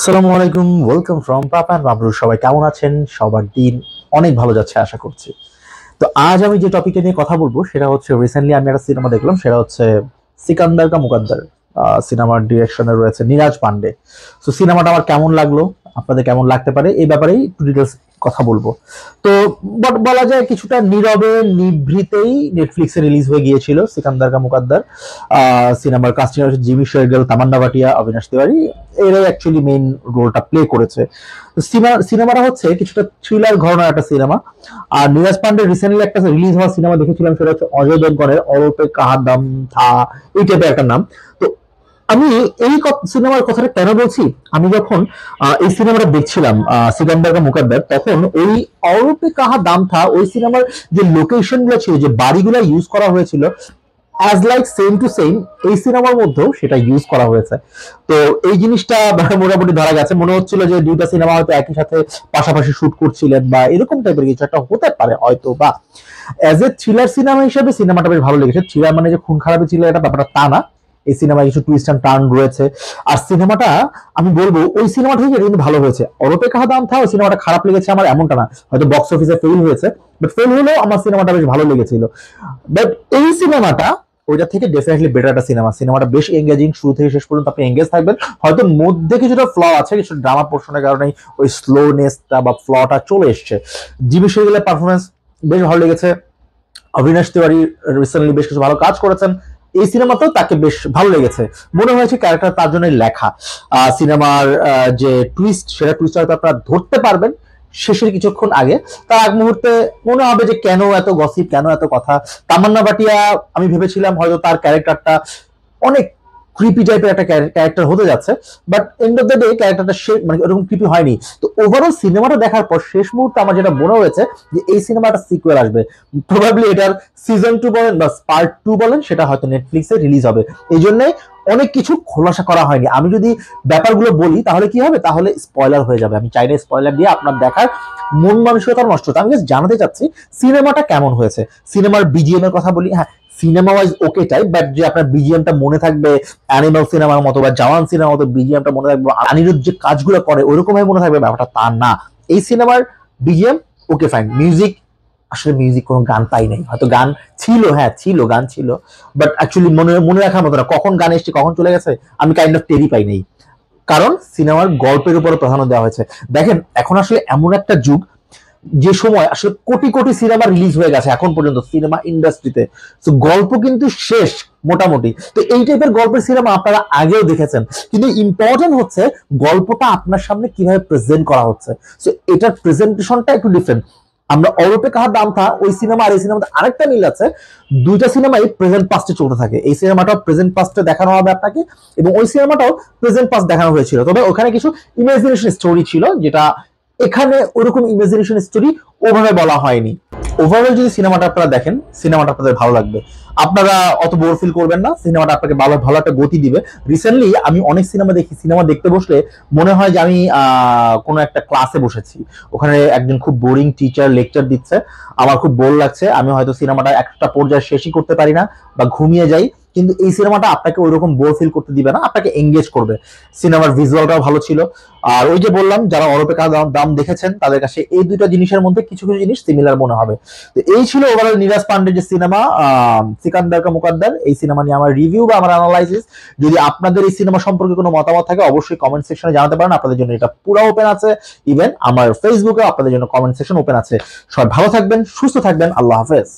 আসসালামু আলাইকুম, welcome from papa and বাবরু। সবাই কেমন আছেন? সবার দিন অনেক ভালো যাচ্ছে আশা করছি। তো আজ আমি যে টপিকটা নিয়ে কথা বলবো সেটা হচ্ছে, রিসেন্টলি আমি একটা সিনেমা দেখলাম, সেটা হচ্ছে সিকান্দার কা মুকদ্দর। সিনেমার ডিরেকশনে রয়েছে নীরাজ পান্ডে। তো সিনেমাটা আমার কেমন লাগলো, আপনাদের কেমন লাগতে পারে, এই ব্যাপারেই একটু ডিটেলস কথা বলবো। তো বলা যায় কিছুটা নীরবে নিভৃতেই নেটফ্লিক্সে রিলিজ হয়ে গিয়েছিল সিকান্দার কা মুকদ্দর। সিনেমার কাস্টিং হচ্ছে জিমি শেরগিল, তামান্না ভাটিয়া, অবিনাশ তিওয়ারি। এরাই অ্যাকচুয়ালি মেইন রোলটা প্লে করেছে। সিনেমাটা হচ্ছে কিছুটা থ্রিলার ঘরানার একটা সিনেমা। আর নীরাজ পান্ডে রিসেন্টলি একটা রিলিজ হওয়া সিনেমা দেখেছিলাম, সেটা হচ্ছে অজয় দেবগনের অরূপে কাহা দাম থা, এই টাইপের একটা নাম। তো আমি এই সিনেমার কথাটা কেন বলছি, আমি যখন এই সিনেমাটা দেখছিলাম সিকান্দার কা মুকদ্দর, তখন ওই অরূপে কাহা দাম থা ওই সিনেমার যে লোকেশন গুলো ছিল, যে বাড়িগুলো ইউজ করা হয়েছিল, as like same to same এই সিনেমার মধ্যেও সেটা ইউজ করা হয়েছে। তো এই জিনিসটা মোটামুটি ধরা গেছে। মনে হচ্ছিল যে দুইটা সিনেমা হয়তো একই সাথে পাশাপাশি শুট করছিলেন, বা এরকম টাইপের কিছু একটা হতে পারে হয়তো। বা অ্যাজ এ থ্রিলার সিনেমা হিসেবে সিনেমাটা বেশ ভালো লেগেছে। থ্রিলার মানে যে খুন খারাপি ছিল এটা ব্যাপারটা তা না, এই সিনেমায় কিছু টুইস্ট এন্ড টার্ন রয়েছে। আর সিনেমাটা আমি বলবো ওই সিনেমাটা থেকে কিন্তু ভালো হয়েছে। অরূপে কাহা দাম থা ওই সিনেমাটা খারাপ লেগেছে আমার এমনটা না, হয়তো বক্স অফিসে ফেল হয়েছে, বাট ফেল হলেও আমার সিনেমাটা বেশ ভালো লেগেছিল। বাট এই সিনেমাটা ওইটা থেকে ডেফিনেটলি বেটার একটা সিনেমাটা বেশ এঙ্গেজিং, শুরু থেকে শেষ পর্যন্ত আপনি এঙ্গেজ থাকবেন। হয়তো মধ্যে কিছুটা ফ্ল আছে, কিছু ড্রামা পোর্শনের কারণে ওই স্লোনেসটা বা ফ্লটা চলে এসছে। জিমি শেরগিলের পারফরমেন্স বেশ ভালো লেগেছে। অবিনাশ তিওয়ারি রিসেন্টলি বেশ কিছু ভালো কাজ করেছেন, এই সিনেমাতেও তাকে বেশ ভালো লেগেছে। মনে হয়েছে ক্যারেক্টার তার জন্যই লেখা। সিনেমার যে টুইস্ট, সেটা টুইস্ট হয়তো আপনারা ধরতে পারবেন শেষের কিছুক্ষণ আগে। তার আগ মুহূর্তে মনে হবে যে কেন এত গসিপ, কেন এত কথা। তামান্না ভাটিয়া, আমি ভেবেছিলাম হয়তো তার ক্যারেক্টারটা অনেক ক্রিপি টাইপের একটা ক্যারেক্টার হতে যাচ্ছে, but end of the day ক্যারেক্টারটা মানে এরকম ক্রিপি হয়নি। তো ওভারঅল সিনেমাটা দেখার পর শেষ মুহূর্তে আমার যেটা মনে হয়েছে যে এই সিনেমাটা সিকুয়েল আসবে, প্রবাবলি এটার সিজন 2 বলেন বা পার্ট 2 বলেন, সেটা হয়তো নেটফ্লিক্সে রিলিজ হবে। এই জন্যই অনেক কিছু খোলাসা করা হয়নি। আমি যদি ব্যাপারগুলো বলি তাহলে কি হবে, তাহলে স্পয়লার হয়ে যাবে। আমি চাই না স্পয়লার দিয়ে আপনার দেখার মন মানসিকতা নষ্ট হতো। আমি জাস্ট জানাতে চাচ্ছি সিনেমাটা কেমন হয়েছে। সিনেমার বিজিএম এর কথা বলি, হ্যাঁ cinema wise okay type, but যে আপনার বিজিএমটা মনে থাকবে অ্যানিমাল সিনেমার মতো বা জওয়ান সিনেমার মতো বিজিএমটা মনে থাকবে, আনিরুদ্ধ যে কাজগুলো করে ওইরকম ভাবে মনে থাকবে, ব্যাপারটা তা না। এই সিনেমার বিজিএম ওকে ফাইন, মিউজিক আসলে মিউজিক কোনো গান পাই নাই, হয়তো গান ছিল, হ্যাঁ ছিল, গান ছিল, বাট অ্যাকচুয়ালি মনে রাখার মতো না, কখন গান এসছে কখন চলে গেছে আমি কাইন্ড অফ টেরি পাই নাই। কারণ সিনেমার গল্পের উপরে প্রাধান্য দেওয়া হয়েছে। দেখেন এখন আসলে এমন একটা যুগ, যে সময় আসলে কোটি কোটি সিনেমা রিলিজ হয়ে গেছে এখন পর্যন্ত সিনেমা ইন্ডাস্ট্রিতে, তো গল্প কিন্তু শেষ মোটামুটি। তো এই টাইপের গল্পের সিনেমা আপনারা আগেও দেখেছেন, কিন্তু ইম্পর্টেন্ট হচ্ছে গল্পটা আপনার সামনে কিভাবে প্রেজেন্ট করা হচ্ছে। তো এটার প্রেজেন্টেশনটা একটু ডিফারেন্ট। আমরা অরূপে কাহা দাম থা ওই সিনেমা আর এই সিনেমাতে আরেকটা মিল আছে, দুইটা সিনেমাই প্রেজেন্ট পাস্টে চলতে থাকে। এই সিনেমাটাও প্রেজেন্ট পাস্টে দেখানো হবে আপনাকে, এবং ওই সিনেমাটাও প্রেজেন্ট পাস্ট দেখানো হয়েছিল, তবে ওখানে কিছু ইমাজিনেশন স্টোরি ছিল, যেটা এখানে ওরকম ইমাজিনেশন স্টোরি ওভাবে বলা হয়নি। ওভারঅল যদি সিনেমাটা আপনারা দেখেন, সিনেমাটা আপনাদের ভালো লাগবে, আপনারা অত বোর ফিল করবেন না, সিনেমাটা আপনাকে ভালো ভালো একটা গতি দিবে। রিসেন্টলি আমি অনেক সিনেমা দেখি, সিনেমা দেখতে বসলে মনে হয় যে আমি কোনো একটা ক্লাসে বসেছি, ওখানে একজন খুব বোরিং টিচার লেকচার দিচ্ছে, আমার খুব বোর লাগছে, আমি হয়তো সিনেমাটা একটা পর্যায়ে শেষই করতে পারি না বা ঘুমিয়ে যাই। কিন্তু এই সিনেমাটা আপনাকে ওইরকম বোর ফিল করতে দিবে না, আপনাকে এঙ্গেজ করবে। সিনেমার ভিজুয়ালটাও ভালো ছিল। আর ওই যে বললাম, যারা অরূপে কাহা দাম দেখেছেন তাদের কাছে এই দুইটা জিনিসের মধ্যে কিছু কিছু জিনিস সিমিলার মনে হবে। তো এই ছিল ওভারঅল নীরাজ পান্ডের যে সিনেমা সিকান্দার কা মুকদ্দর, এই সিনেমা নিয়ে আমার রিভিউ বা আমার অ্যানালাইসিস। যদি আপনাদের এই সিনেমা সম্পর্কে কোনো মতামত থাকে অবশ্যই কমেন্ট সেকশনে জানাতে পারেন, আপনাদের জন্য এটা পুরো ওপেন আছে। ইভেন আমার ফেসবুকে আপনাদের জন্য কমেন্ট সেকশন ওপেন আছে। সবাই ভালো থাকবেন, সুস্থ থাকবেন, আল্লাহ হাফেজ।